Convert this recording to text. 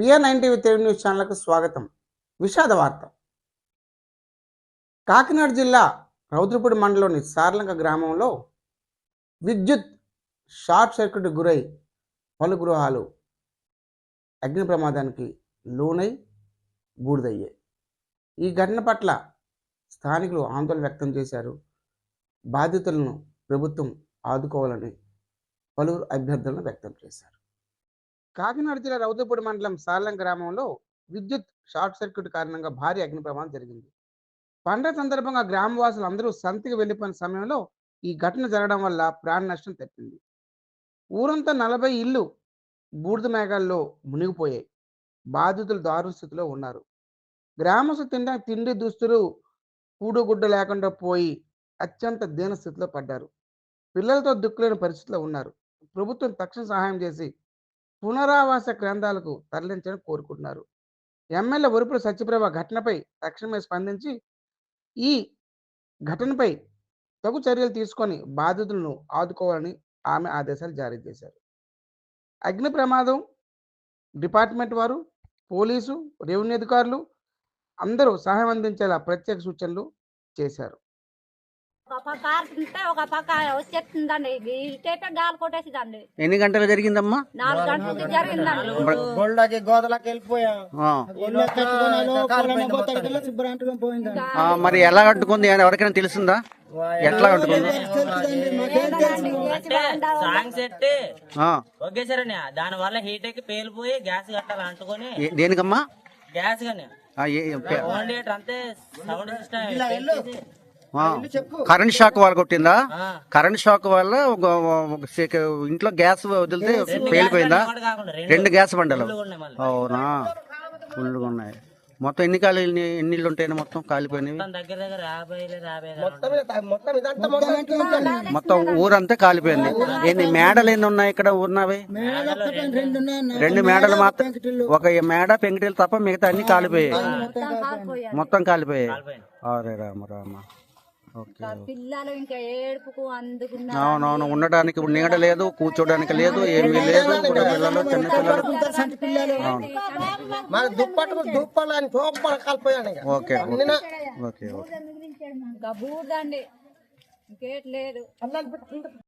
BR9 TV Telugu news ఛానల్కు స్వాగతం. విషాద వార్త. కాకినాడ జిల్లా రౌద్రపూడి మండలంలోని సార్లంక గ్రామంలో విద్యుత్ షార్ట్ సర్క్యూట్ గురై పలు గృహాలు అగ్ని ప్రమాదానికి లోనై బూడిదయ్యాయి. ఈ ఘటన పట్ల స్థానికులు ఆందోళన వ్యక్తం చేశారు. బాధితులను ప్రభుత్వం ఆదుకోవాలని పలువురు అభ్యర్థనలు వ్యక్తం చేశారు. కాకినాడ జిల్లా రౌద్రపూడి మండలం సార్లంక గ్రామంలో విద్యుత్ షార్ట్ సర్క్యూట్ కారణంగా భారీ అగ్ని ప్రమాదం జరిగింది. పండగ సందర్భంగా గ్రామవాసులు అందరూ సంతకి వెళ్లిపోయిన సమయంలో ఈ ఘటన జరగడం వల్ల ప్రాణ నష్టం తప్పింది. ఊరంతా 40 ఇళ్ళు బూడిద మేఘాల్లో మునిగిపోయాయి. బాధితులు దారుణ స్థితిలో ఉన్నారు. గ్రామస్తులు తినడానికి తిండి దుస్తులు కూడుగుడ్డ లేకుండా పోయి అత్యంత దీన స్థితిలో పడ్డారు. పిల్లలతో దిక్కులేని పరిస్థితిలో ఉన్నారు. ప్రభుత్వం తక్షణ సహాయం చేసి పునరావాస కేంద్రాలకు తరలించాలని కోరుకుంటున్నారు. ఎమ్మెల్యే వరుపుల సత్యప్రభ ఘటనపై తక్షణమే స్పందించి ఈ ఘటనపై తగు చర్యలు తీసుకొని బాధితులను ఆదుకోవాలని ఆమె ఆదేశాలు జారీ చేశారు. అగ్ని ప్రమాదం డిపార్ట్మెంట్ వారు, పోలీసు, రెవెన్యూ అధికారులు అందరూ సహాయం అందించేలా ప్రత్యేక సూచనలు చేశారు. ఒక కార్ ఉంటే ఒక పక్క వచ్చేస్తుందండి. ఇటైతే గాలి కొట్టేసిందండి. ఎన్ని గంటలు జరిగిందమ్మా? 4 గంటలకి జరిగిందండి. మరి ఎలా అంటుకుంది? ఎవరికైనా తెలుస్తుందా ఎట్లా అంటుకుంది? ఒకేసారి దాని వల్ల హీట్ ఎక్కి పేలిపోయి గ్యాస్ కట్టాలి అంటుకొని. దేనికమ్మా? గ్యాస్ గానీ అంతే సౌండ్ సిస్టమ్. కరెంట్ షాక్ వల్ల కొట్టిందా? కరెంట్ షాక్ వల్ల ఇంట్లో గ్యాస్ వదిలితే పేలిపోయిందా? 2 గ్యాస్ బండలు. అవునా? ఫుల్గా ఉన్నాయి. మొత్తం ఎన్ని ఇళ్ళు ఉంటాయి? మొత్తం కాలిపోయినవి మొత్తం ఊరంతా కాలిపోయింది. ఎన్ని మేడలు ఎన్ని ఉన్నాయి ఇక్కడ ఉన్నవి? 2 మేడలు మాత్రం. ఒక మేడ పెంకిటీలు తప్ప మిగతా అన్ని కాలిపోయాయి. మొత్తం కాలిపోయాయి. అరే రామ రామ. పిల్లలు ఇంకా ఏడుపుకు అందుకున్నారు. అవునవును. ఉండడానికి నీడ లేదు, కూర్చోడానికి లేదు, ఏమీ లేదు. పిల్లలు చిన్న పిల్లలు. Okay okay okay. ఇంకా బూర్దండి ఇంకేట్ లేదు.